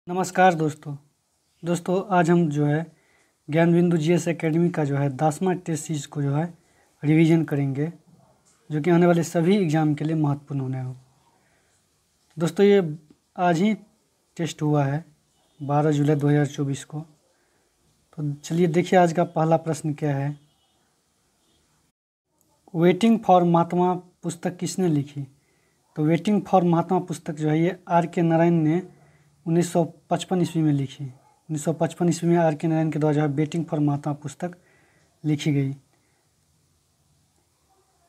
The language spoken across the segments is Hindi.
नमस्कार दोस्तों आज हम जो है ज्ञान बिंदु जीएस एकेडमी का जो है 10वां टेस्ट सीरीज को जो है रिवीजन करेंगे, जो कि आने वाले सभी एग्ज़ाम के लिए महत्वपूर्ण होने हो। दोस्तों ये आज ही टेस्ट हुआ है 12 जुलाई 2024 को। तो चलिए देखिए आज का पहला प्रश्न क्या है। वेटिंग फॉर महात्मा पुस्तक किसने लिखी? तो वेटिंग फॉर महात्मा पुस्तक जो है ये आर.के. नारायण ने 1955 ईस्वी में लिखी। 1955 ईस्वी में आर.के. नारायण के द्वारा जो है वेटिंग फॉर महात्मा पुस्तक लिखी गई।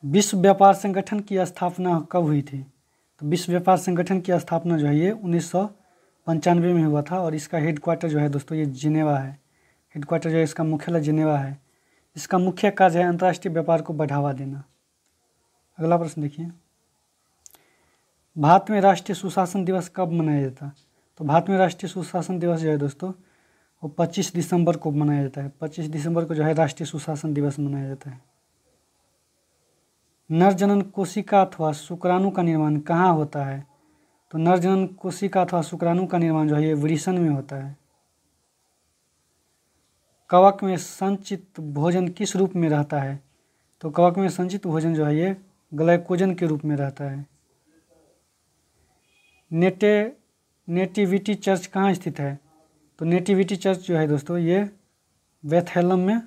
विश्व व्यापार संगठन की स्थापना कब हुई थी? तो विश्व व्यापार संगठन की स्थापना जो है ये 1995 में हुआ था और इसका हेडक्वार्टर जो है दोस्तों ये जिनेवा है। हेडक्वार्टर जो है इसका मुख्यालय जिनेवा है। इसका मुख्य कार्य है अंतर्राष्ट्रीय व्यापार को बढ़ावा देना। अगला प्रश्न देखिए, भारत में राष्ट्रीय सुशासन दिवस कब मनाया जाता है? तो भारत में राष्ट्रीय सुशासन दिवस जो है दोस्तों वो 25 दिसंबर को मनाया जाता है। 25 दिसंबर को जो है राष्ट्रीय सुशासन दिवस मनाया जाता है। नर जनन कोशिका अथवा शुक्राणु का निर्माण कहाँ होता है? तो नर जनन कोशिका अथवा शुक्राणु का निर्माण जो है ये वृषण में होता है। कवक में संचित भोजन किस रूप में रहता है? तो कवक में संचित भोजन जो है ये ग्लाइकोजन के रूप में रहता है। नेटिविटी चर्च कहाँ स्थित है? तो नेटिविटी चर्च जो है दोस्तों ये बेथलेहम में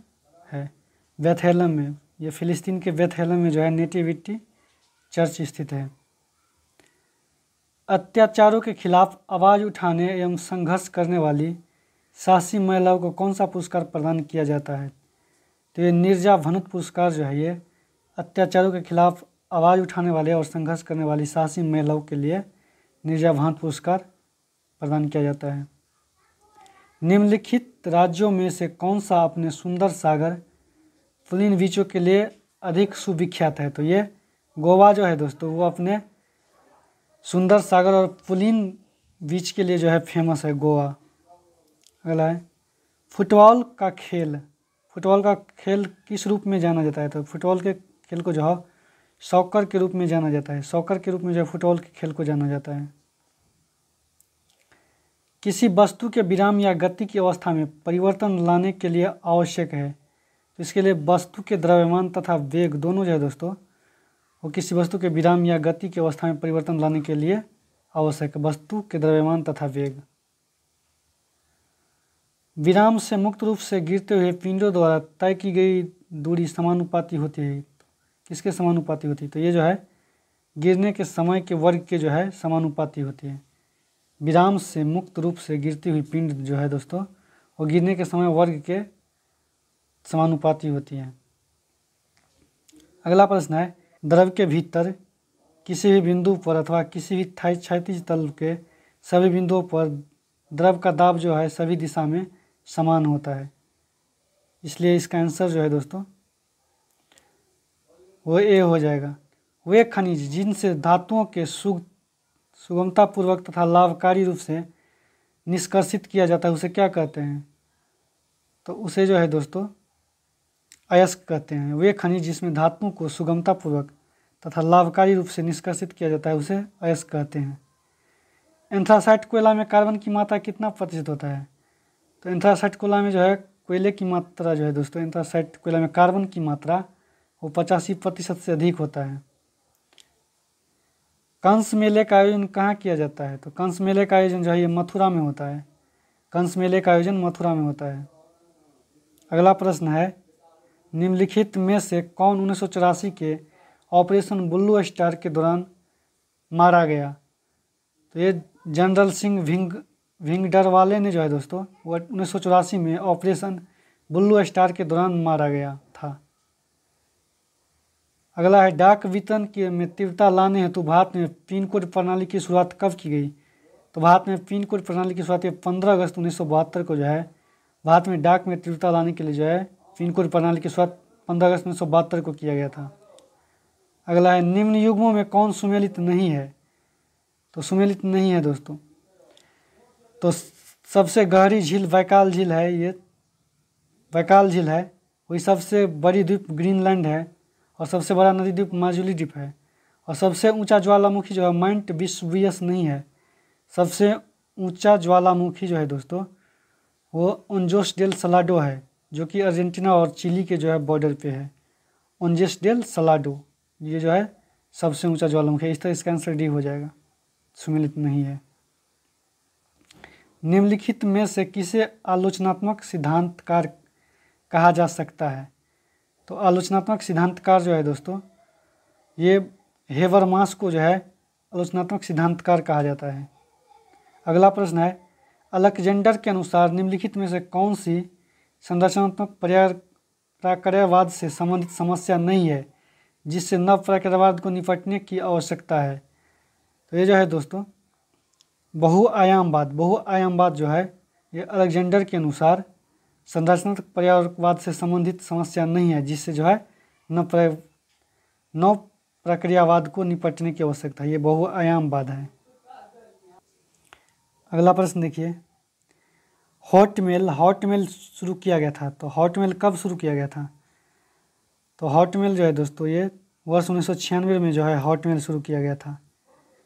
है। बेथलेहम में, ये फिलिस्तीन के बेथलेहम में जो है नेटिविटी चर्च स्थित है। अत्याचारों के खिलाफ आवाज़ उठाने एवं संघर्ष करने वाली साहसी महिलाओं को कौन सा पुरस्कार प्रदान किया जाता है? तो ये निर्जा भनुत पुरस्कार जो है ये अत्याचारों के खिलाफ आवाज़ उठाने वाले और संघर्ष करने वाली साहसी महिलाओं के लिए निर्जा भनुत पुरस्कार प्रदान किया जाता है। निम्नलिखित राज्यों में से कौन सा अपने सुंदर सागर पुलिन बीचों के लिए अधिक सुविख्यात है? तो ये गोवा जो है दोस्तों वो अपने सुंदर सागर और पुलिन बीच के लिए जो है फेमस है गोवा। अगला है फुटबॉल का खेल किस रूप में जाना जाता है? तो फुटबॉल के खेल को जो है सॉकर के रूप में जाना जाता है। सॉकर के रूप में जो है फुटबॉल के खेल को जाना जाता है। किसी वस्तु के विराम या गति की अवस्था में परिवर्तन लाने के लिए आवश्यक है, तो इसके लिए वस्तु के द्रव्यमान तथा वेग दोनों जो है दोस्तों वो किसी वस्तु के विराम या गति की अवस्था में परिवर्तन लाने के लिए आवश्यक है। वस्तु के द्रव्यमान तथा वेग। विराम से मुक्त रूप से गिरते हुए पिंडों द्वारा तय की गई दूरी समानुपाती होती है। किसके समानुपाती होती है? तो ये जो है गिरने के समय के वर्ग के जो है समानुपाती होती है। विराम से मुक्त रूप से गिरती हुई पिंड जो है दोस्तों वो गिरने के समय वर्ग के समानुपाती होती है। अगला प्रश्न है, द्रव के भीतर किसी भी बिंदु पर अथवा किसी भी क्षैतिज तल के सभी बिंदुओं पर द्रव का दाब जो है सभी दिशा में समान होता है। इसलिए इसका आंसर जो है दोस्तों वो ए हो जाएगा। वे खनिज जिनसे धातुओं के सुगमतापूर्वक तथा लाभकारी रूप से निष्कर्षित किया जाता है उसे क्या कहते हैं? तो उसे जो है दोस्तों अयस्क कहते हैं। वे खनिज जिसमें धातुओं को सुगमतापूर्वक तथा लाभकारी रूप से निष्कर्षित किया जाता है उसे अयस्क कहते हैं। एंथ्रासाइट कोयला में कार्बन की मात्रा कितना प्रतिशत होता है? तो एंथ्रासाइट कोयला में जो है कोयले की मात्रा जो है दोस्तों एंथ्रासाइट कोयला में कार्बन की मात्रा वो 85% से अधिक होता है। कंस मेले का आयोजन कहाँ किया जाता है? तो कंस मेले का आयोजन जो है ये मथुरा में होता है। कंस मेले का आयोजन मथुरा में होता है। अगला प्रश्न है, निम्नलिखित में से कौन 1984 के ऑपरेशन ब्लू स्टार के दौरान मारा गया? तो ये जनरल सिंह भिंगडरवाले ने जो है दोस्तों वो 1984 में ऑपरेशन ब्लू स्टार के दौरान मारा गया था। अगला है, डाक वितरण की में तीव्रता लाने हेतु भारत में पिन कोड प्रणाली की शुरुआत कब की गई? तो भारत में पिन कोड प्रणाली की शुरुआत 15 अगस्त 1972 को जो है भारत में डाक में तीव्रता लाने के लिए जो है पिन कोड प्रणाली की शुरुआत 15 अगस्त 1972 को किया गया था। अगला है, निम्न युग्मों में कौन सुमेलित नहीं है? तो सुमेलित नहीं है दोस्तों तो सबसे गहरी झील बैकाल झील है। ये बैकाल झील है। वही सबसे बड़ी द्वीप ग्रीनलैंड है और सबसे बड़ा नदी द्वीप माजुली द्वीप है। और सबसे ऊंचा ज्वालामुखी जो है माउंट वेसुवियस नहीं है। सबसे ऊंचा ज्वालामुखी जो है दोस्तों वो ओंजोस डेल सलाडो है, जो कि अर्जेंटीना और चिली के जो है बॉर्डर पे है। ओंजोस डेल सलाडो ये जो है सबसे ऊंचा ज्वालामुखी है। इस तरह इसका आंसर डी हो जाएगा, सुमेलित नहीं है। निम्नलिखित में से किसे आलोचनात्मक सिद्धांतकार कहा जा सकता है? तो आलोचनात्मक सिद्धांतकार जो है दोस्तों ये हेबरमास को जो है आलोचनात्मक सिद्धांतकार कहा जाता है। अगला प्रश्न है, अलेक्जेंडर के अनुसार निम्नलिखित में से कौन सी संरचनात्मक प्राकृतवाद से संबंधित समस्या नहीं है जिससे नव प्राकृतवाद को निपटने की आवश्यकता है? तो ये जो है दोस्तों बहुआयामवाद जो है ये अलेक्जेंडर के अनुसार संरचनात्मक पर्यावरणवाद से संबंधित समस्या नहीं है जिससे जो है नव प्रक्रियावाद को निपटने की आवश्यकता है। ये बहुआयामवाद है। अगला प्रश्न देखिए, हॉटमेल शुरू किया गया था। तो हॉटमेल कब शुरू किया गया था? तो हॉटमेल जो है दोस्तों ये वर्ष 1996 में जो है हॉटमेल शुरू किया गया था।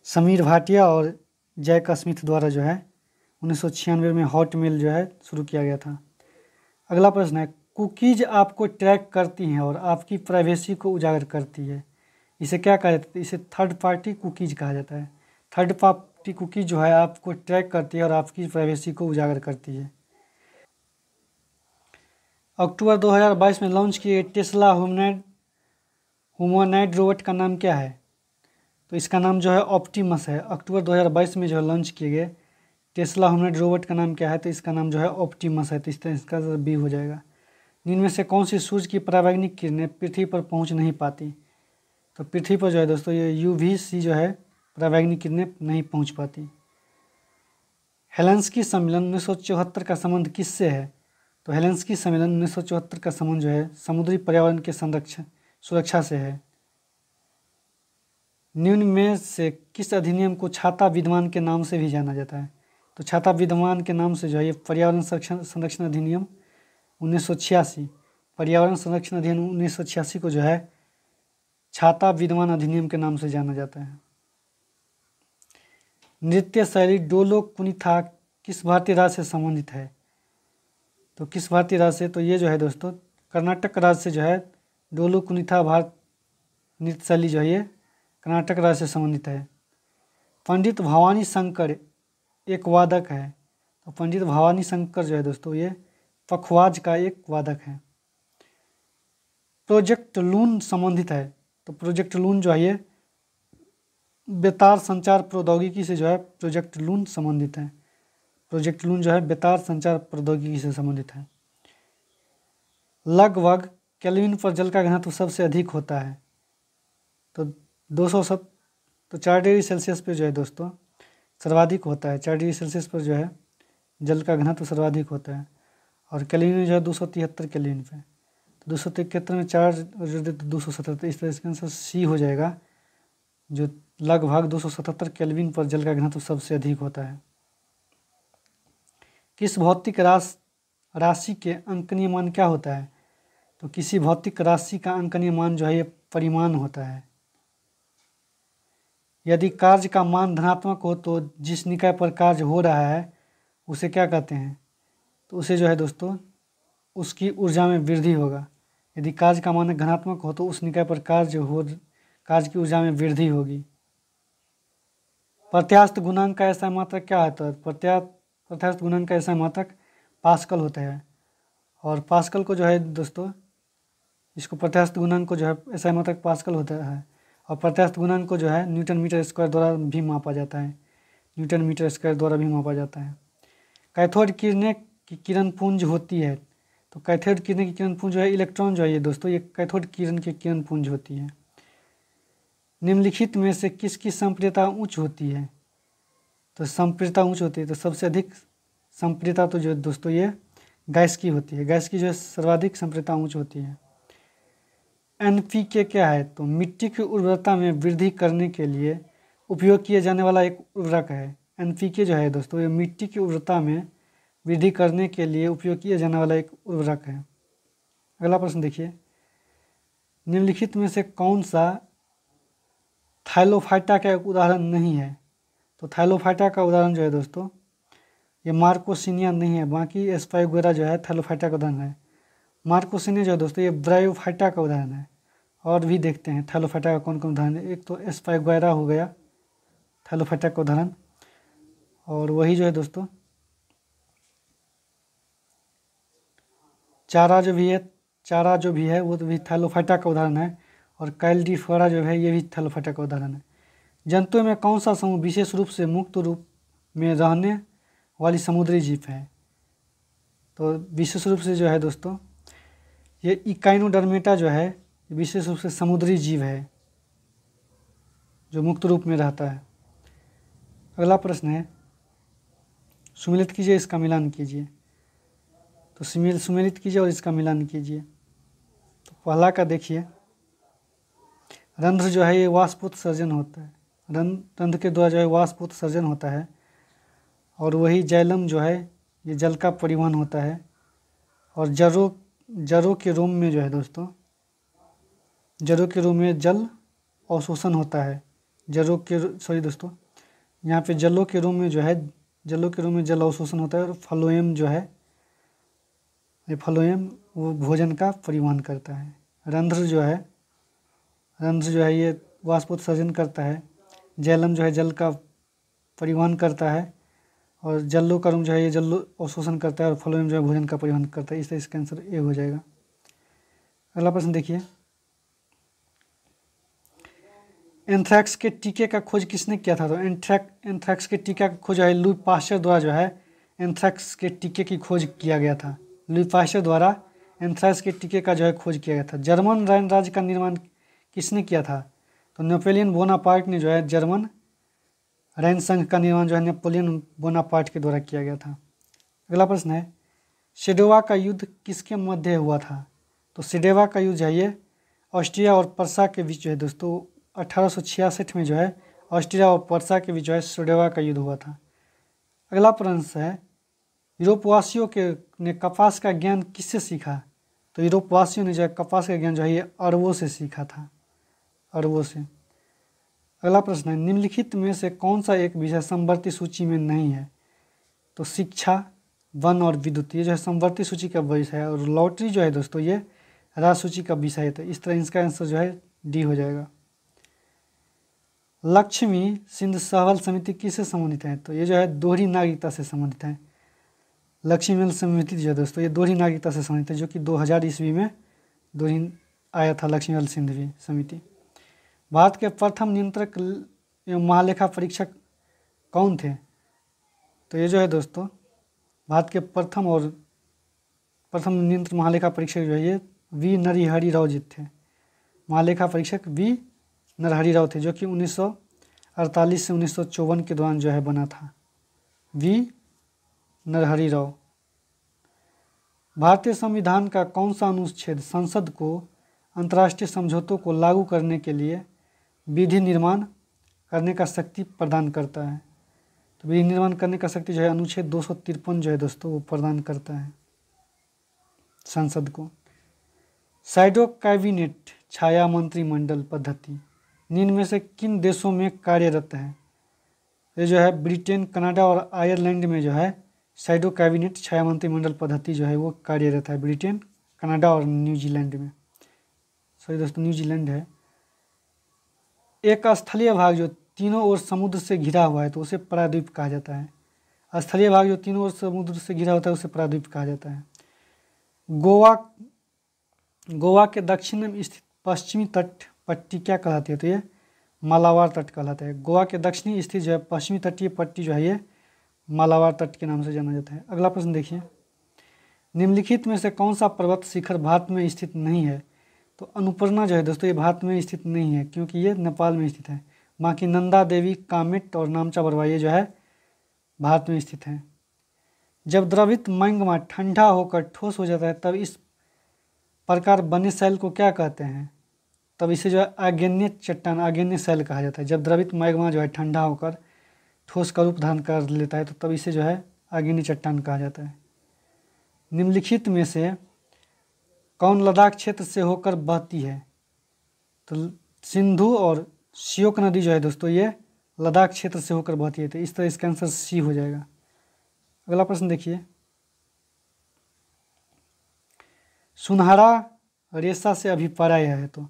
समीर भाटिया और जैक स्मिथ द्वारा जो है 1996 में हॉटमेल जो है शुरू किया गया था। अगला प्रश्न है, कुकीज़ आपको ट्रैक करती हैं और आपकी प्राइवेसी को उजागर करती है, इसे क्या कहा जाता है? इसे थर्ड पार्टी कुकीज़ कहा जाता है। थर्ड पार्टी कुकीज़ जो है आपको ट्रैक करती है और आपकी प्राइवेसी को उजागर करती है। अक्टूबर 2022 में लॉन्च किए टेस्ला ह्यूमनॉइड रोबोट का नाम क्या है? तो इसका नाम जो है ऑप्टिमस है। अक्टूबर 2022 में जो है लॉन्च किए गए टेस्ला ह्यूमनॉइड रोबोट का नाम क्या है? तो इसका नाम जो है ऑप्टिमस है। तो इस तरह इसका बी हो जाएगा। निम्न में से कौन सी सूरज की परावैंगनिक किरणें पृथ्वी पर पहुंच नहीं पाती? तो पृथ्वी पर जो है दोस्तों ये UVC जो है परावैंगनिक किरणें नहीं पहुंच पाती। हेलेंस्की सम्मेलन 1974 का संबंध किससे है? तो हेलेंस्की सम्मेलन 1974 का संबंध जो है समुद्री पर्यावरण के सुरक्षा से है। निम्न में से किस अधिनियम को छाता विद्यमान के नाम से भी जाना जाता है? तो छाता विद्यमान के नाम से जो है ये पर्यावरण संरक्षण अधिनियम 1986, पर्यावरण संरक्षण अधिनियम 1986 को जो है छाता विद्यमान अधिनियम के नाम से जाना जाता है। नृत्य शैली डोलो कुनिथा किस भारतीय राज्य से संबंधित है? तो किस भारतीय राज्य से? तो ये जो है दोस्तों कर्नाटक राज्य से जो है डोलो कुनिथा नृत्य शैली जो है ये कर्नाटक राज्य से संबंधित है। पंडित भवानी शंकर एक वादक है। तो पंडित भवानी शंकर जो है दोस्तों ये पखवाज का एक वादक है। प्रोजेक्ट लून संबंधित है। तो प्रोजेक्ट लून जो है ये बेतार संचार प्रौद्योगिकी से जो है प्रोजेक्ट लून संबंधित है। प्रोजेक्ट लून जो है बेतार संचार प्रौद्योगिकी से संबंधित है। लगभग केल्विन पर जल का घनत्व सबसे अधिक होता है। तो 4 डिग्री सेल्सियस पर जो है दोस्तों सर्वाधिक होता है। 4 डिग्री सेल्सियस पर जो है जल का घनत्व सर्वाधिक होता है। और केल्विन में जो है 273 केल्विन पे। तो 273 में 4 277, इस तरह इसका आंसर सी हो जाएगा, जो लगभग 277 केल्विन पर जल का घनत्व सबसे अधिक होता है। किस भौतिक राशि के अंकनीय मान क्या होता है? तो किसी भौतिक राशि का अंकनीय मान जो है ये परिमाण होता है। यदि कार्य का मान धनात्मक हो तो जिस निकाय पर कार्य हो रहा है उसे क्या कहते हैं? तो उसे जो है दोस्तों उसकी ऊर्जा में वृद्धि होगा। यदि कार्य का मान धनात्मक हो तो उस निकाय पर कार्य की ऊर्जा में वृद्धि होगी। प्रत्यास्थ गुणांक का ऐसा मात्रक क्या होता है? प्रत्यास्थ गुणांक का ऐसा मात्रक पास्कल होता है। और पास्कल को जो है दोस्तों इसको प्रत्यास्थ गुणांक को जो है ऐसा मात्रक पास्कल होता है। और प्रत्यास्थ गुणांक को जो है न्यूटन मीटर स्क्वायर द्वारा भी मापा जाता है। न्यूटन मीटर स्क्वायर द्वारा भी मापा जाता है। कैथोड किरणें की किरण पुंज होती है। तो कैथोड किरणें की किरण पुंज जो है इलेक्ट्रॉन जो है ये दोस्तों ये कैथोड किरण की किरण पुंज होती है। निम्नलिखित में से किसकी संप्रियता उच्च होती है? तो संप्रियता उच्च होती है तो सबसे अधिक संप्रियता तो जो दोस्तों ये गैस की होती है। गैस की जो है सर्वाधिक संप्रियता उच्च होती है। NPK क्या है? तो मिट्टी की उर्वरता में वृद्धि करने के लिए उपयोग किए जाने वाला एक उर्वरक है। NPK जो है दोस्तों ये मिट्टी की उर्वरता में वृद्धि करने के लिए उपयोग किया जाने वाला एक उर्वरक है। अगला प्रश्न देखिए, निम्नलिखित में से कौन सा थाइलोफाइटा का एक उदाहरण नहीं है? तो थाइलोफाइटा का उदाहरण जो है दोस्तों ये मार्कोसिनिया नहीं है, बाकी स्पाइगोरा जो है थैलोफाइटा का उदाहरण है। मार्कोसिनिया जो है दोस्तों ये ब्रायोफाइटा का उदाहरण है। और भी देखते हैं थैलोफाइटा का कौन कौन उदाहरण है। एक तो स्पाइगोरा हो गया थैलोफाइटा का उदाहरण, और वही जो है दोस्तों चारा जो भी है वो तो भी थैलोफाइटा का उदाहरण है। और कैल्डीफोरा जो है ये भी थैलोफाइटा का उदाहरण है। जंतुओं में कौन सा समूह विशेष रूप से मुक्त रूप में रहने वाली समुद्री जीव है? तो विशेष रूप से जो है दोस्तों ये इकाइनोडर्मेटा जो है विशेष रूप से समुद्री जीव है जो मुक्त रूप में रहता है। अगला प्रश्न है, सुमेलित कीजिए, इसका मिलान कीजिए। तो सुमेलित कीजिए और इसका मिलान कीजिए। तो पहला का देखिए, रंध्र जो है ये वाष्पोत्सर्जन होता है, रंध्र के द्वारा जो है वाष्पोत्सर्जन होता है। और वही जैलम जो है ये जल का परिवहन होता है। और जरों के रोम में जो है दोस्तों जरों के रोम में जल अवशोषण होता है। दोस्तों यहाँ पे जलों के रोम में जल अवशोषण होता है। और फ्लोएम जो है ये फ्लोएम वो भोजन का परिवहन करता है। रंध्र जो है ये वाष्पोत्सर्जन करता है। जैलम जो है जल का परिवहन करता है। और जल्लो का रोम जो है ये जल अवशोषण करता है। और फ्लोएम जो है भोजन का परिवहन करता है। इसलिए इसका आंसर ए हो जाएगा। अगला प्रश्न देखिए, एंथ्रैक्स के टीके का खोज किसने किया था? तो एंथ्रैक्स के टीका का खोज है लुई पास्चर द्वारा जो है एंथ्रैक्स के टीके की खोज किया गया था। लुई पास्चर द्वारा एंथ्रैक्स के टीके का जो है खोज किया गया था। जर्मन राइन राज्य का निर्माण किसने किया था? तो नेपोलियन बोनापार्ट ने जो है जर्मन राइन संघ का निर्माण जो है नेपोलियन बोनापार्ट के द्वारा किया गया था। अगला प्रश्न है, सेडोवा का युद्ध किसके मध्य हुआ था? तो सेडोवा का युद्ध जो है ये ऑस्ट्रिया और पर्सा के बीच जो है दोस्तों 1866 में जो है ऑस्ट्रिया और पर्सा के बीच जो है सेडोवा का युद्ध हुआ था। अगला प्रश्न है, यूरोपवासियों ने कपास का ज्ञान किससे सीखा? तो यूरोपवासियों ने जो है कपास का ज्ञान जो है ये अरबों से सीखा था, अरबों से। अगला प्रश्न है, निम्नलिखित में से कौन सा एक विषय समवर्ती सूची में नहीं है? तो शिक्षा, वन और विद्युत ये जो है समवर्ती सूची का विषय है। और लॉटरी जो है दोस्तों ये राज्य सूची का विषय है। तो इस तरह इसका आंसर जो है डी हो जाएगा। लक्ष्मी सिंध सहगल समिति किससे संबंधित है? तो ये जो है दोहरी नागरिकता से संबंधित है। लक्ष्मी समिति जो है दोस्तों ये दोहरी नागरिकता से संबंधित है, जो कि 2000 ईस्वी में दोहरी आया था लक्ष्मी सिंध समिति। भारत के प्रथम नियंत्रक एवं महालेखा परीक्षक कौन थे? तो ये जो है दोस्तों भारत के प्रथम नियंत्रक महालेखा परीक्षक जो है ये वी नरहरि राव जी थे। महालेखा परीक्षक वी नरहरि राव थे, जो कि 1948 से 1954 के दौरान जो है बना था, वी नरहरि राव। भारतीय संविधान का कौन सा अनुच्छेद संसद को अंतर्राष्ट्रीय समझौतों को लागू करने के लिए विधि निर्माण करने का शक्ति प्रदान करता है? तो विधि निर्माण करने का शक्ति जो है अनुच्छेद 253 जो है दोस्तों वो प्रदान करता है संसद को। साइडो कैबिनेट छाया मंत्रिमंडल पद्धति निम्न में से किन देशों में कार्यरत है? ये जो है ब्रिटेन, कनाडा और आयरलैंड में जो है साइडो कैबिनेट छाया मंत्रिमंडल पद्धति जो है वो कार्यरत है। ब्रिटेन, कनाडा और न्यूजीलैंड में, सॉरी दोस्तों न्यूजीलैंड है। एक स्थलीय भाग जो तीनों ओर समुद्र से घिरा हुआ है तो उसे प्रायद्वीप कहा जाता है। स्थलीय भाग जो तीनों ओर समुद्र से घिरा होता है उसे प्रायद्वीप कहा जाता है। गोवा के दक्षिण में स्थित पश्चिमी तट पट्टी क्या कहलाती है? तो ये मालाबार तट कहलाता है। गोवा के दक्षिणी स्थित जो है पश्चिमी तटीय पट्टी जो है ये मालाबार तट के नाम से जाना जाता है। अगला प्रश्न देखिए, निम्नलिखित में से कौन सा पर्वत शिखर भारत में स्थित नहीं है? तो अन्नपूर्णा जो है दोस्तों ये भारत में स्थित नहीं है, क्योंकि ये नेपाल में स्थित है। बाकी नंदा देवी, कामेट और नामचा बरवा ये जो है भारत में स्थित है। जब द्रवित मैग्मा ठंडा होकर ठोस हो जाता है तब इस प्रकार बने शैल को क्या कहते हैं? तब इसे जो है आग्नेय चट्टान, आग्नेय शैल कहा जाता है। जब द्रवित मैग्मा जो है ठंडा होकर ठोस का रूप धारण कर लेता है तो तब इसे जो है आग्नेय चट्टान कहा जाता है। निम्नलिखित में से कौन लद्दाख क्षेत्र से होकर बहती है? तो सिंधु और श्योक नदी जो है दोस्तों ये लद्दाख क्षेत्र से होकर बहती है। तो इस तरह इसका आंसर सी हो जाएगा। अगला प्रश्न देखिए, सुनहरा रेशा से अभिप्राय है। तो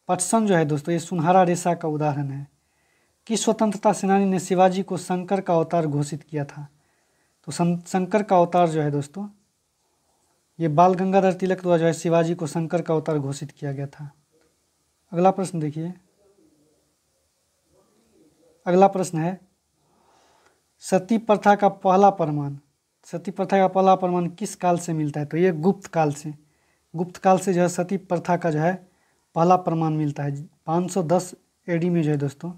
पटसन जो है दोस्तों ये सुनहरा रेशा का उदाहरण है। किस स्वतंत्रता सेनानी ने शिवाजी को शंकर का अवतार घोषित किया था? तो शंकर का अवतार जो है दोस्तों ये बाल गंगाधर तिलक द्वारा जो है शिवाजी को शंकर का अवतार घोषित किया गया था। अगला प्रश्न देखिए, अगला प्रश्न है, सती प्रथा का पहला प्रमाण, सती प्रथा का पहला प्रमाण किस काल से मिलता है? तो ये गुप्त काल से, गुप्त काल से जो है सती प्रथा का जो है पहला प्रमाण मिलता है। 510 एडी में जो है दोस्तों,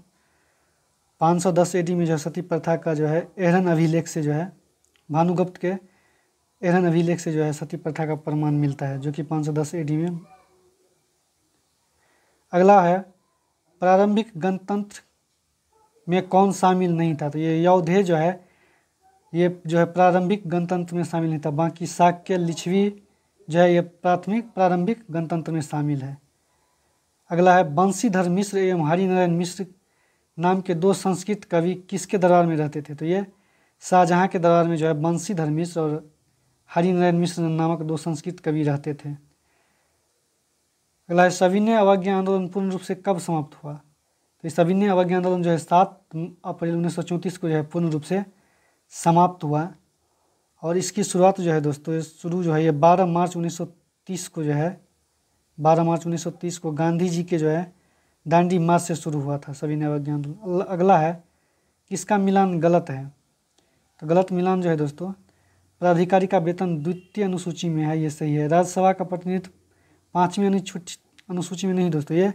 510 एडी में जो है सती प्रथा का जो है एहरन अभिलेख से जो है, भानुगुप्त के एहरन अभिलेख से जो है सती प्रथा का प्रमाण मिलता है, जो कि 510 एडी में। अगला है, प्रारंभिक गणतंत्र में कौन शामिल नहीं था? तो ये यौधे जो है ये जो है प्रारंभिक गणतंत्र में शामिल नहीं था, बाकी शाक्य लिच्छवी जो है ये प्रारंभिक गणतंत्र में शामिल है। अगला है, बंशीधर मिश्र एवं हरिनारायण मिश्र नाम के दो संस्कृत कवि किसके दरबार में रहते थे? तो ये शाहजहाँ के दरबार में जो है बंशीधर मिश्र और हरिनारायण मिश्र नामक दो संस्कृत कवि रहते थे। अगला है, सविनय अवज्ञा आंदोलन पूर्ण रूप से कब समाप्त हुआ? तो ये सविनय अवज्ञा आंदोलन जो है 7 अप्रैल 1934 को जो है पूर्ण रूप से समाप्त हुआ। और इसकी शुरुआत जो है दोस्तों ये शुरू जो है ये 12 मार्च 1930 को जो है 12 मार्च 1930 को गांधी जी के जो है दांडी मार्च से शुरू हुआ था सविनय अवज्ञा आंदोलन। अगला है, किसका मिलान गलत है? तो गलत मिलान जो है दोस्तों, प्राधिकारी का वेतन द्वितीय अनुसूची में है, ये सही है। राज्यसभा का प्रतिनिधित्व 5वीं अनुसूची में नहीं दोस्तों, ये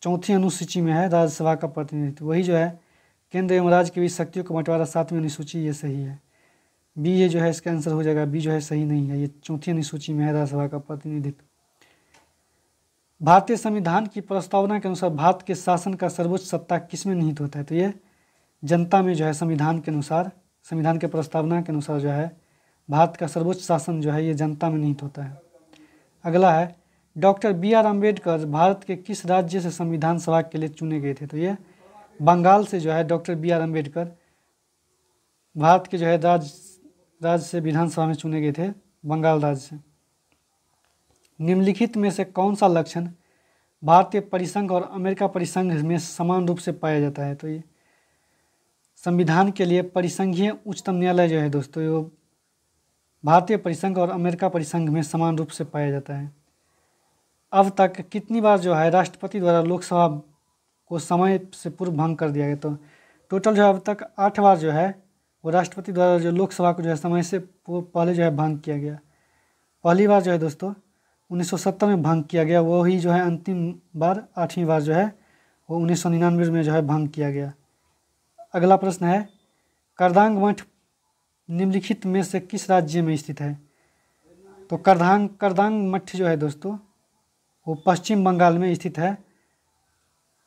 4थी अनुसूची में है राज्यसभा का प्रतिनिधित्व। वही जो है केंद्र एवं राज्य के बीच शक्तियों का बंटवारा 7वीं अनुसूची, ये सही है। बी ये जो है इसका आंसर हो जाएगा, बी जो है सही नहीं है, ये 4थी अनुसूची में है राज्यसभा का प्रतिनिधित्व। भारतीय संविधान की प्रस्तावना के अनुसार भारत के शासन का सर्वोच्च सत्ता किसमें निहित होता है? तो ये जनता में जो है संविधान के अनुसार, संविधान के प्रस्तावना के अनुसार जो है भारत का सर्वोच्च शासन जो है ये जनता में निहित होता है। अगला है, डॉक्टर BR अम्बेडकर भारत के किस राज्य से संविधान सभा के लिए चुने गए थे? तो ये बंगाल से जो है डॉक्टर BR अम्बेडकर भारत के जो है राज्य से विधानसभा में चुने गए थे, बंगाल राज्य से। निम्नलिखित में से कौन सा लक्षण भारतीय परिसंघ और अमेरिका परिसंघ में समान रूप से पाया जाता है? तो ये संविधान के लिए परिसंघीय उच्चतम न्यायालय जो है दोस्तों ये भारतीय परिसंघ और अमेरिका परिसंघ में समान रूप से पाया जाता है। अब तक कितनी बार जो है राष्ट्रपति द्वारा लोकसभा को समय से पूर्व भंग कर दिया गया? तो टोटल जो है अब तक 8 बार जो है वो राष्ट्रपति द्वारा जो लोकसभा को जो है समय से पहले जो है भंग किया गया। पहली बार जो है दोस्तों 1970 में भंग किया गया, वो ही जो है अंतिम बार 8वीं बार जो है वो 1999 में जो है भंग किया गया। अगला प्रश्न है, करदांग मठ निम्नलिखित में से किस राज्य में स्थित है? तो करदांग मठ जो है दोस्तों वो पश्चिम बंगाल में स्थित है,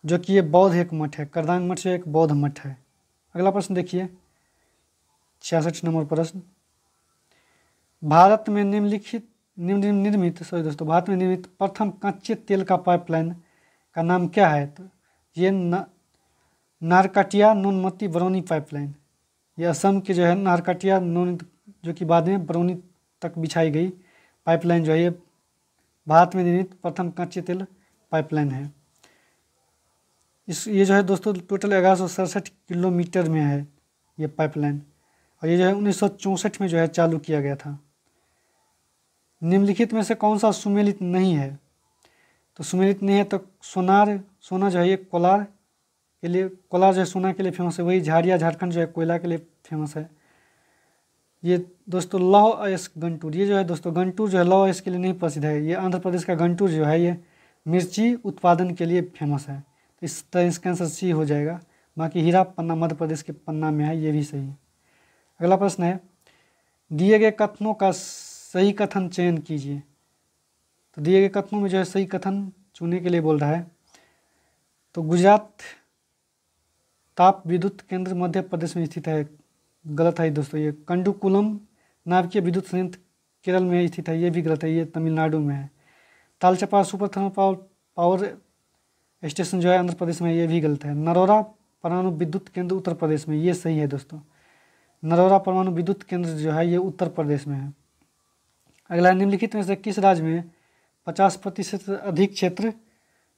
जो कि ये बौद्ध एक मठ है। करदांग मठ जो एक बौद्ध मठ है। अगला प्रश्न देखिए, 66 नंबर प्रश्न, भारत में निर्मित प्रथम कच्चे तेल का पाइपलाइन का नाम क्या है? तो ये नारकटिया नोनमती बरौनी पाइपलाइन, ये असम के जो है नारकटिया नोन जो कि बाद में बरौनी तक बिछाई गई पाइपलाइन जो है ये भारत में निर्मित प्रथम कच्चे तेल पाइपलाइन है। ये जो है दोस्तों टोटल 1167 किलोमीटर में है ये पाइपलाइन, और ये जो है 1964 में जो है चालू किया गया था। निम्नलिखित में से कौन सा सुमेलित नहीं है? तो सुमेलित नहीं है तो सोना जो है ये कोलार के लिए, कोलार जो है सोना के लिए फेमस है। वही झारिया झारखंड जो है कोयला के लिए फेमस है। ये दोस्तों लौह अयस्क गंटूर, ये जो है दोस्तों गंटूर जो है लौह अयस्क के लिए नहीं प्रसिद्ध है। ये आंध्र प्रदेश का गंटूर जो है ये मिर्ची उत्पादन के लिए फेमस है। तो इस तरह इसका आंसर सी हो जाएगा। बाकी हीरा पन्ना मध्य प्रदेश के पन्ना में है, ये भी सही है। अगला प्रश्न है, दिए गए कथनों का सही कथन चयन कीजिए। तो दिए गए कथनों में जो है सही कथन चुनने के लिए बोल रहा है। तो गुजरात ताप विद्युत केंद्र मध्य प्रदेश में स्थित है, गलत है दोस्तों। ये कंडुकुलम नाभिकीय विद्युत संयंत्र केरल में स्थित है, ये भी गलत है, ये तमिलनाडु में है। तालचप्पा सुपर थर्मल पावर स्टेशन जो है आंध्र प्रदेश में, ये भी गलत है। नरोरा परमाणु विद्युत केंद्र उत्तर प्रदेश में, ये सही है दोस्तों। नरौरा परमाणु विद्युत केंद्र जो है ये उत्तर प्रदेश में है। अगला, निम्नलिखित में से किस राज्य में 50% से अधिक क्षेत्र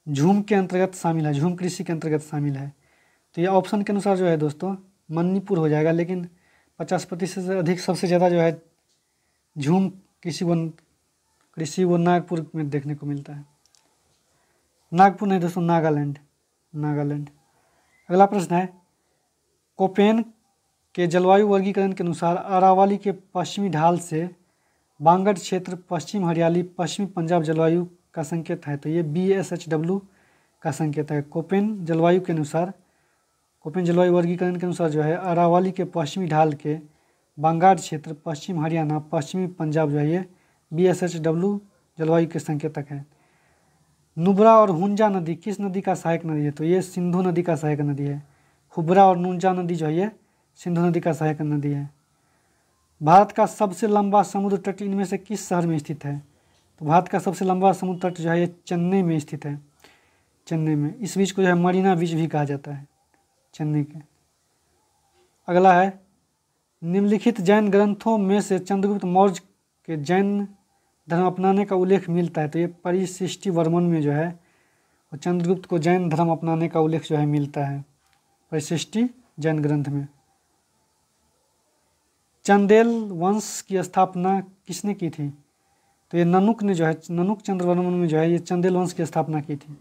झूम के अंतर्गत शामिल है, झूम कृषि के अंतर्गत शामिल है? तो ये ऑप्शन के अनुसार जो है दोस्तों मणिपुर हो जाएगा, लेकिन 50% से अधिक सबसे ज़्यादा जो है झूम कृषि वो नागपुर में देखने को मिलता है। नागपुर नहीं दोस्तों, नागालैंड। अगला प्रश्न है, कोपेन के जलवायु वर्गीकरण के अनुसार अरावली के पश्चिमी ढाल से बांगड़ क्षेत्र, पश्चिम हरियाली, पश्चिमी पंजाब जलवायु का संकेत है। तो ये BSHW का संकेत है। कोपेन जलवायु वर्गीकरण के अनुसार जो है अरावली के पश्चिमी ढाल के बांगड़ क्षेत्र, पश्चिम हरियाणा, पश्चिमी पंजाब जो है ये BSHW जलवायु के संकेतक है। नुब्रा और हुंजा नदी किस नदी का सहायक नदी है? तो ये सिंधु नदी का सहायक नदी है। हुब्रा और नुंजा नदी जो है ये सिंधु नदी का सहायक नदी है। भारत का सबसे लंबा समुद्र तट इनमें से किस शहर में स्थित है? तो भारत का सबसे लंबा समुद्र तट जो है ये चेन्नई में स्थित है, चेन्नई में। इस बीच को जो है मरीना बीच भी कहा जाता है, चेन्नई के। अगला है, निम्नलिखित जैन ग्रंथों में से चंद्रगुप्त मौर्य के जैन धर्म अपनाने का उल्लेख मिलता है। तो ये परिशिष्टि वर्मन में जो है वो चंद्रगुप्त को जैन धर्म अपनाने का उल्लेख जो है मिलता है, परिशिष्टि जैन ग्रंथ में। चंदेल वंश की स्थापना किसने की थी? तो ये ननुक ने जो है, ननुक चंद्रवर्मन में जो है ये चंदेल वंश की स्थापना की थी।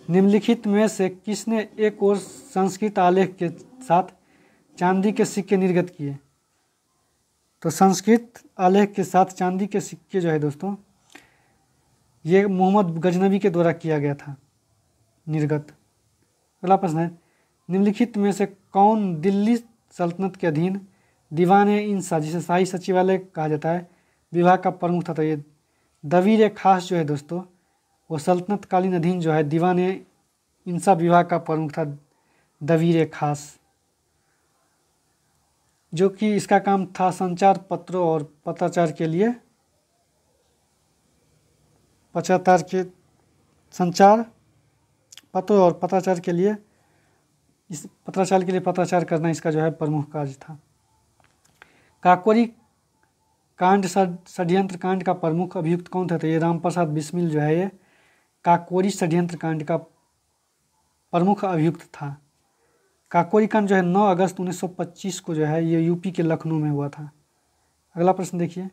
निम्नलिखित में से किसने एक और संस्कृत आलेख के साथ चांदी के सिक्के निर्गत किए? तो संस्कृत आलेख के साथ चांदी के सिक्के जो है दोस्तों ये मोहम्मद गजनवी के द्वारा किया गया था निर्गत। अगला प्रश्न है, निम्नलिखित में से कौन दिल्ली सल्तनत के अधीन दीवान-ए-इंसा, जिसे शाही सचिवालय कहा जाता है, विभाग का प्रमुख था? तो ये दवीर-ए-खास जो है दोस्तों वो सल्तनतकालीन अधीन जो है दीवान-ए-इंसा विभाग का प्रमुख था, दवीर-ए-खास, जो कि इसका काम था संचार पत्रों और पत्राचार के लिए, संचार पत्रों और पत्राचार के लिए पत्राचार करना इसका जो है प्रमुख कार्य था। काकोरी कांड षड्यंत्र कांड का प्रमुख अभियुक्त कौन था? तो ये रामप्रसाद बिस्मिल जो है ये काकोरी षड्यंत्र कांड का प्रमुख अभियुक्त था। काकोरी कांड जो है 9 अगस्त 1925 को जो है ये यूपी के लखनऊ में हुआ था। अगला प्रश्न देखिए,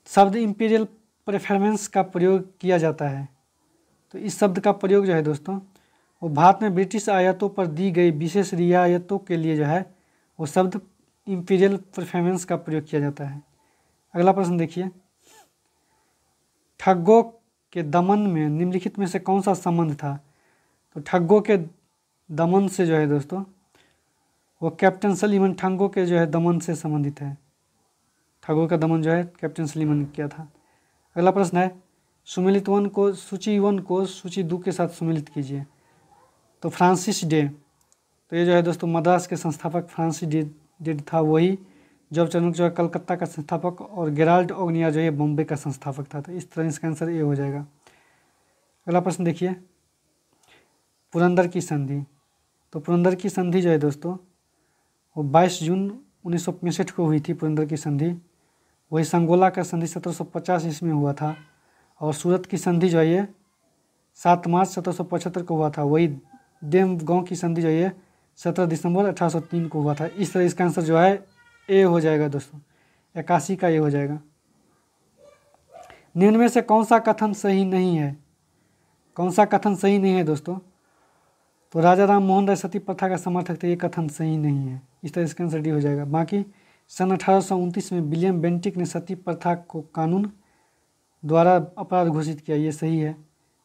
शब्द इंपीरियल प्रेफरेंस का प्रयोग किया जाता है। तो इस शब्द का प्रयोग जो है दोस्तों वो भारत में ब्रिटिश आयातों पर दी गई विशेष रियायतों के लिए जो है वो शब्द इंपीरियल प्रेफरेंस का प्रयोग किया जाता है। अगला प्रश्न देखिए, ठग्गों के दमन में निम्नलिखित में से कौन सा संबंध था? तो ठग्गों के दमन से जो है दोस्तों वो कैप्टन सलीमन ठग्गों के जो है दमन से संबंधित है। ठग्गों का दमन जो है कैप्टन सलीमन ने किया था। अगला प्रश्न है, सुमेलित वन को सूची 1 को सूची 2 के साथ सुमेलित कीजिए। तो फ्रांसिस डे, तो ये जो है दोस्तों मद्रास के संस्थापक फ्रांसिस डे था, वही जॉब चार्नक जो है कलकत्ता का संस्थापक, और गेराल्ड ओगनियर जो है बॉम्बे का संस्थापक था। तो इस तरह इसका आंसर ये हो जाएगा। अगला प्रश्न देखिए, पुरंदर की संधि। तो पुरंदर की संधि जो है दोस्तों वो 22 जून 1965 को हुई थी पुरंदर की संधि। वही संगोला का संधि 1750 ईस्वी में हुआ था, और सूरत की संधि जो है ये 7 मार्च 1775 को हुआ था। वही देवगांव की संधि जो है ये 17 दिसंबर 1803 को हुआ था। इस तरह इसका आंसर जो है ए हो जाएगा दोस्तों, 81 का ए हो जाएगा। निम्न में से कौन सा कथन सही नहीं है? कौन सा कथन सही नहीं है दोस्तों? तो राजा राम मोहन राय सती प्रथा का समर्थक थे, ये कथन सही नहीं है। इस तरह इसका आंसर डी हो जाएगा। बाकी सन 1829 में विलियम बेंटिक ने सती प्रथा को कानून द्वारा अपराध घोषित किया, ये सही है।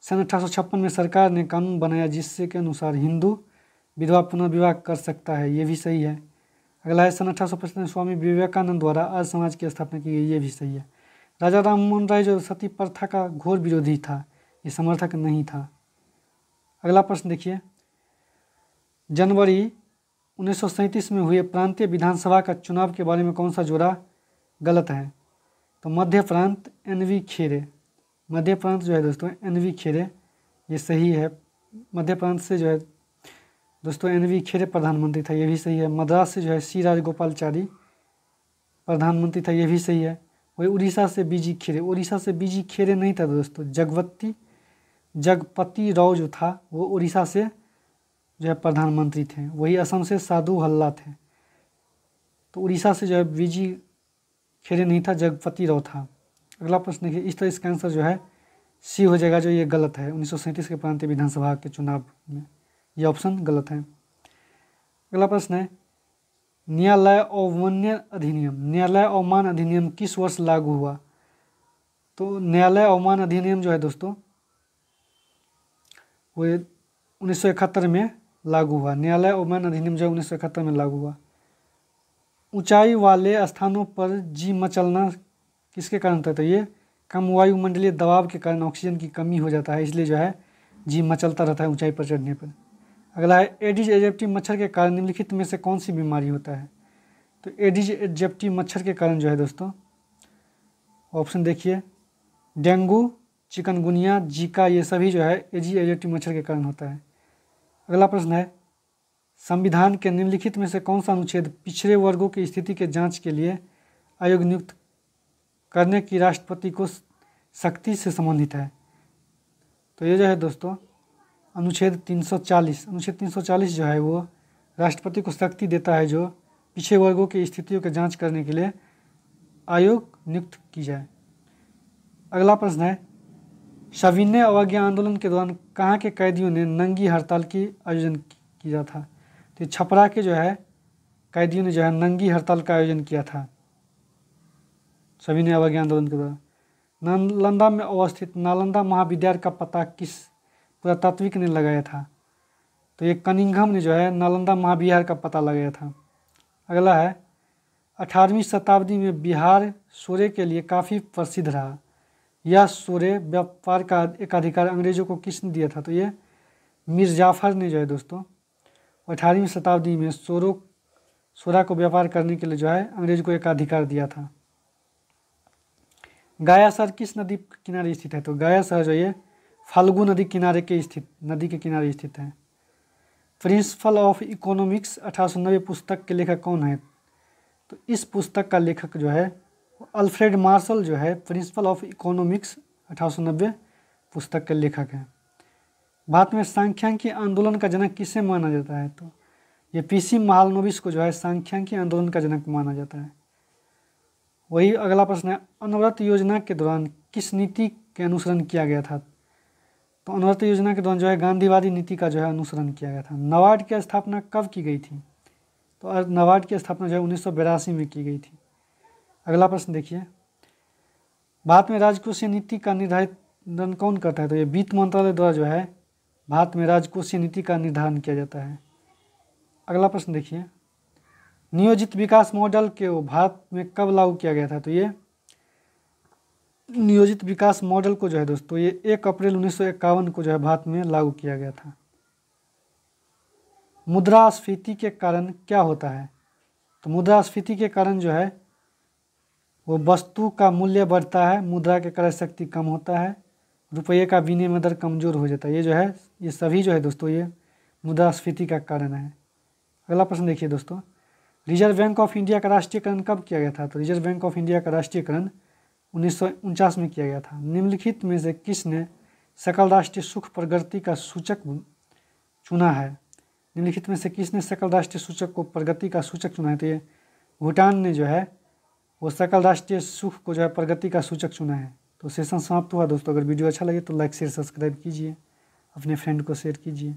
सन 1856 में सरकार ने कानून बनाया जिससे के अनुसार हिंदू विधवा पुनर्विवाह कर सकता है, ये भी सही है। अगला है, सन 1855 में स्वामी विवेकानंद द्वारा आर्य समाज की स्थापना की गई, ये भी सही है। राजा राम मोहन राय जो सती प्रथा का घोर विरोधी था, ये समर्थक नहीं था। अगला प्रश्न देखिए, जनवरी 1937 में हुए प्रांतीय विधानसभा का चुनाव के बारे में कौन सा जोड़ा गलत है? तो मध्य प्रांत NV खेरे, मध्य प्रांत जो है दोस्तों NV खेरे, ये सही है। मध्य प्रांत से जो है दोस्तों NV खेरे प्रधानमंत्री था, ये भी सही है। मद्रास से जो है C राजगोपालचारी प्रधानमंत्री था, ये भी सही है। वही उड़ीसा से BG खेरे, उड़ीसा से BG खेरे नहीं था दोस्तों, जगपति राव जो था वो उड़ीसा से जो है प्रधानमंत्री थे। वही असम से साधु हल्ला थे। तो उड़ीसा से जो है BG खेरे नहीं था, जगपति राव था। अगला प्रश्न देखिए, इस तरह इसका आंसर जो है C हो जाएगा, जो ये गलत है। 1937 के प्रांतीय विधानसभा के चुनाव में ये ऑप्शन गलत है। अगला प्रश्न है, न्यायालय अवमान अधिनियम किस वर्ष लागू हुआ? तो न्यायालय अवमान अधिनियम जो है दोस्तों वो 1971 में लागू हुआ। न्यायालय अवमान अधिनियम जो है 1971 में लागू हुआ। ऊंचाई वाले स्थानों पर जी मचलना किसके कारण होता है? तो ये कम वायुमंडलीय दबाव के कारण ऑक्सीजन की कमी हो जाता है, इसलिए जो है जी मचलता रहता है ऊंचाई पर चढ़ने पर। अगला है, एडिज एजिप्टी मच्छर के कारण निम्नलिखित में से कौन सी बीमारी होता है? तो एडिज एजिप्टी मच्छर के कारण जो है दोस्तों ऑप्शन देखिए, डेंगू, चिकनगुनिया, जीका, ये सभी जो है एडिज एजिप्टी मच्छर के कारण होता है। अगला प्रश्न है, संविधान के निम्नलिखित में से कौन सा अनुच्छेद पिछड़े वर्गों की स्थिति के जांच के लिए आयोग नियुक्त करने की राष्ट्रपति को शक्ति से संबंधित है? तो ये जो है दोस्तों अनुच्छेद 340 जो है वो राष्ट्रपति को शक्ति देता है जो पिछड़े वर्गों की स्थितियों की जांच करने के लिए आयोग नियुक्त की जाए। अगला प्रश्न है, सविनय अवज्ञा आंदोलन के दौरान कहाँ के कैदियों ने नंगी हड़ताल की आयोजन किया था? तो छपरा के जो है कैदियों ने जो है नंगी हड़ताल का आयोजन किया था सविनय अवज्ञा आंदोलन के दौरान। नालंदा में अवस्थित नालंदा महाविद्यालय का पता किस पुरातात्विक ने लगाया था? तो ये कनिंघम ने जो है नालंदा महाविहार का पता लगाया था। अगला है, 18वीं शताब्दी में बिहार सोरे के लिए काफ़ी प्रसिद्ध रहा। यह सोरे व्यापार का एक अधिकार अंग्रेजों को किसने दिया था? तो ये मीर जाफर ने जो है दोस्तों 18वीं शताब्दी में सोरा को व्यापार करने के लिए जो है अंग्रेज को एक अधिकार दिया था। गाया शहर किस नदी के किनारे स्थित है? तो गाया शहर जो ये फाल्गु नदी के किनारे स्थित है। प्रिंसिपल ऑफ इकोनॉमिक्स 1890 पुस्तक के लेखक कौन है? तो इस पुस्तक का लेखक जो है अल्फ्रेड मार्शल जो है प्रिंसिपल ऑफ इकोनॉमिक्स 1890 पुस्तक के लेखक हैं। भारत में सांख्यिकी आंदोलन का जनक किसे माना जाता है? तो ये PC महालनोबिस को जो है सांख्यिकी आंदोलन का जनक माना जाता है। वही अगला प्रश्न है, अनवरत योजना के दौरान किस नीति के अनुसरण किया गया था? तो अनवरत योजना के दौरान जो है गांधीवादी नीति का जो है अनुसरण किया गया था। नाबार्ड की स्थापना कब की गई थी? तो नाबार्ड की स्थापना जो है 1982 में की गई थी। अगला प्रश्न देखिए, भारत में राजकोषीय नीति का निर्धारण कौन करता है? तो ये वित्त मंत्रालय द्वारा जो है भारत में राजकोषीय नीति का निर्धारण किया जाता है। अगला प्रश्न देखिए, नियोजित विकास मॉडल को भारत में कब लागू किया गया था? तो ये नियोजित विकास मॉडल को जो है दोस्तों ये 1 अप्रैल 1951 को जो है भारत में लागू किया गया था। मुद्रास्फीति के कारण क्या होता है? तो मुद्रास्फीति के कारण जो है वो वस्तु का मूल्य बढ़ता है, मुद्रा के क्रय शक्ति कम होता है, रुपये का विनिमय दर कमजोर हो जाता है। ये जो है ये सभी जो है दोस्तों ये मुद्रास्फीति का कारण है। अगला प्रश्न देखिए दोस्तों, रिजर्व बैंक ऑफ इंडिया का राष्ट्रीयकरण कब किया गया था? तो रिजर्व बैंक ऑफ इंडिया का राष्ट्रीयकरण 1949 में किया गया था। निम्नलिखित में से किसने सकल राष्ट्रीय सुख प्रगति का सूचक चुना है? निम्नलिखित में से किसने सकल राष्ट्रीय सूचक को प्रगति का सूचक चुना है? तो ये भूटान ने जो है वो सकल राष्ट्रीय सुख को जो है प्रगति का सूचक चुना है। तो सेशन समाप्त हुआ दोस्तों। अगर वीडियो अच्छा लगे तो लाइक शेयर सब्सक्राइब कीजिए, अपने फ्रेंड को शेयर कीजिए।